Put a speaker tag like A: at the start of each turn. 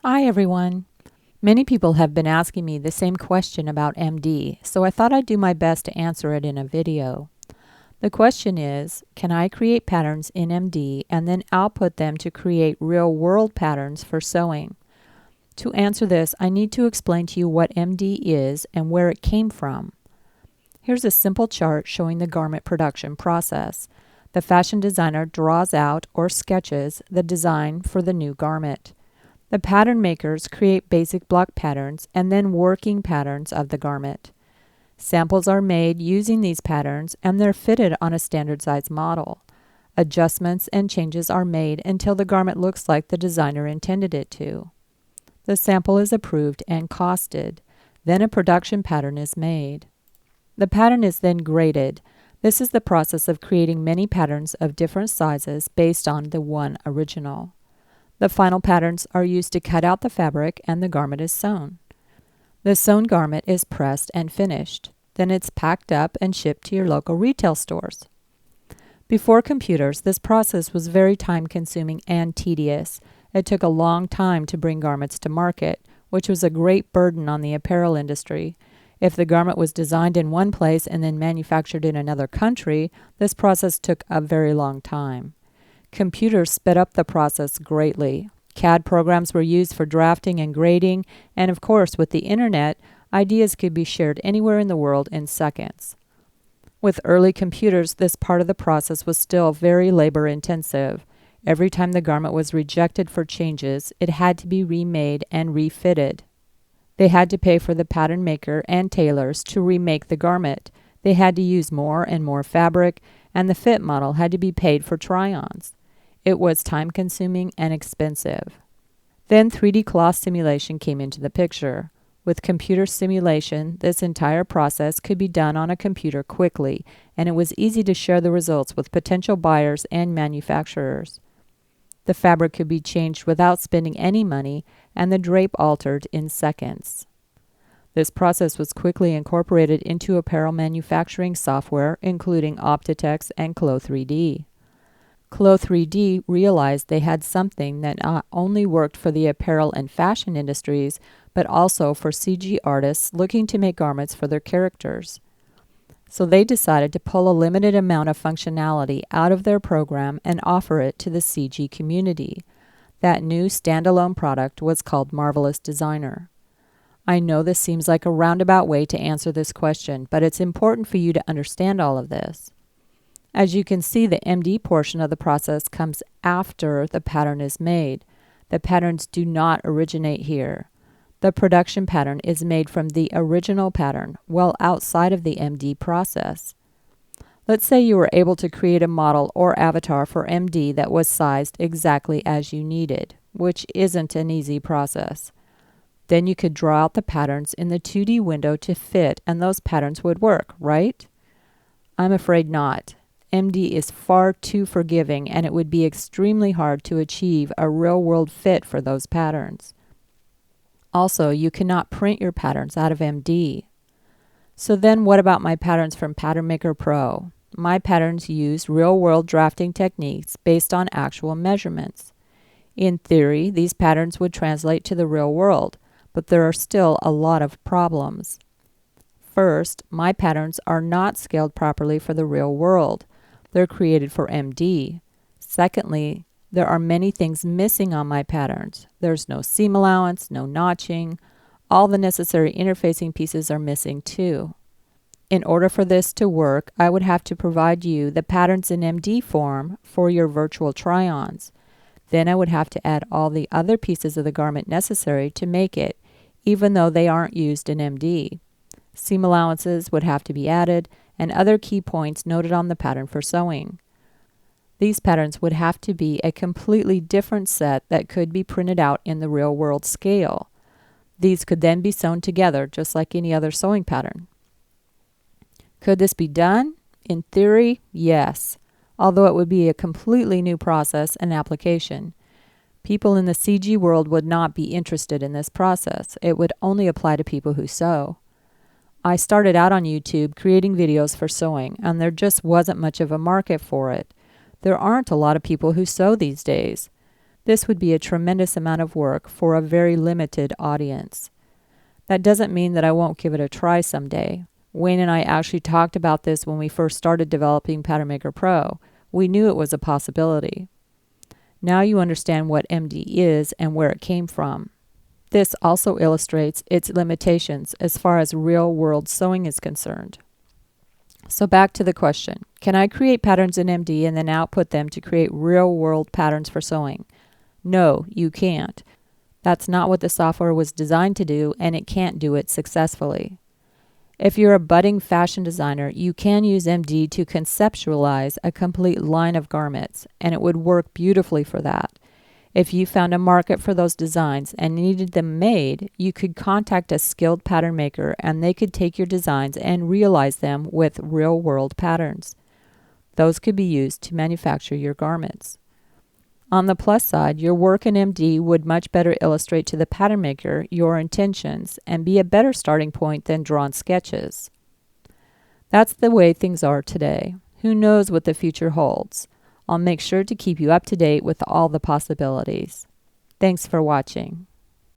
A: Hi everyone. Many people have been asking me the same question about MD, so I thought I'd do my best to answer it in a video. The question is, can I create patterns in MD and then output them to create real-world patterns for sewing? To answer this, I need to explain to you what MD is and where it came from. Here's a simple chart showing the garment production process. The fashion designer draws out or sketches the design for the new garment. The pattern makers create basic block patterns and then working patterns of the garment. Samples are made using these patterns and they're fitted on a standard size model. Adjustments and changes are made until the garment looks like the designer intended it to. The sample is approved and costed. Then a production pattern is made. The pattern is then graded. This is the process of creating many patterns of different sizes based on the one original. The final patterns are used to cut out the fabric and the garment is sewn. The sewn garment is pressed and finished. Then it's packed up and shipped to your local retail stores. Before computers, this process was very time-consuming and tedious. It took a long time to bring garments to market, which was a great burden on the apparel industry. If the garment was designed in one place and then manufactured in another country, this process took a very long time. Computers sped up the process greatly. CAD programs were used for drafting and grading, and of course, with the internet, ideas could be shared anywhere in the world in seconds. With early computers, this part of the process was still very labor-intensive. Every time the garment was rejected for changes, it had to be remade and refitted. They had to pay for the pattern maker and tailors to remake the garment. They had to use more and more fabric, and the fit model had to be paid for try-ons. It was time-consuming and expensive. Then 3D cloth simulation came into the picture. With computer simulation, this entire process could be done on a computer quickly, and it was easy to share the results with potential buyers and manufacturers. The fabric could be changed without spending any money, and the drape altered in seconds. This process was quickly incorporated into apparel manufacturing software, including Optitex and Clo3D. Clo3D realized they had something that not only worked for the apparel and fashion industries, but also for CG artists looking to make garments for their characters. So they decided to pull a limited amount of functionality out of their program and offer it to the CG community. That new standalone product was called Marvelous Designer. I know this seems like a roundabout way to answer this question, but it's important for you to understand all of this. As you can see, the MD portion of the process comes after the pattern is made. The patterns do not originate here. The production pattern is made from the original pattern, well outside of the MD process. Let's say you were able to create a model or avatar for MD that was sized exactly as you needed, which isn't an easy process. Then you could draw out the patterns in the 2D window to fit, and those patterns would work, right? I'm afraid not. MD is far too forgiving, and it would be extremely hard to achieve a real-world fit for those patterns. Also, you cannot print your patterns out of MD. So then what about my patterns from Pattern Maker Pro? My patterns use real-world drafting techniques based on actual measurements. In theory, these patterns would translate to the real world, but there are still a lot of problems. First, my patterns are not scaled properly for the real world. They're created for MD. Secondly, there are many things missing on my patterns. There's no seam allowance, no notching. All the necessary interfacing pieces are missing too. In order for this to work, I would have to provide you the patterns in MD form for your virtual try-ons. Then I would have to add all the other pieces of the garment necessary to make it, even though they aren't used in MD. Seam allowances would have to be added, and other key points noted on the pattern for sewing. These patterns would have to be a completely different set that could be printed out in the real-world scale. These could then be sewn together just like any other sewing pattern. Could this be done? In theory, yes, although it would be a completely new process and application. People in the CG world would not be interested in this process. It would only apply to people who sew. I started out on YouTube creating videos for sewing, and there just wasn't much of a market for it. There aren't a lot of people who sew these days. This would be a tremendous amount of work for a very limited audience. That doesn't mean that I won't give it a try someday. Wayne and I actually talked about this when we first started developing Pattern Maker Pro. We knew it was a possibility. Now you understand what MD is and where it came from. This also illustrates its limitations as far as real-world sewing is concerned. So back to the question, can I create patterns in MD and then output them to create real-world patterns for sewing? No, you can't. That's not what the software was designed to do, and it can't do it successfully. If you're a budding fashion designer, you can use MD to conceptualize a complete line of garments, and it would work beautifully for that. If you found a market for those designs and needed them made, you could contact a skilled pattern maker and they could take your designs and realize them with real-world patterns. Those could be used to manufacture your garments. On the plus side, your work in MD would much better illustrate to the pattern maker your intentions and be a better starting point than drawn sketches. That's the way things are today. Who knows what the future holds? I'll make sure to keep you up to date with all the possibilities. Thanks for watching.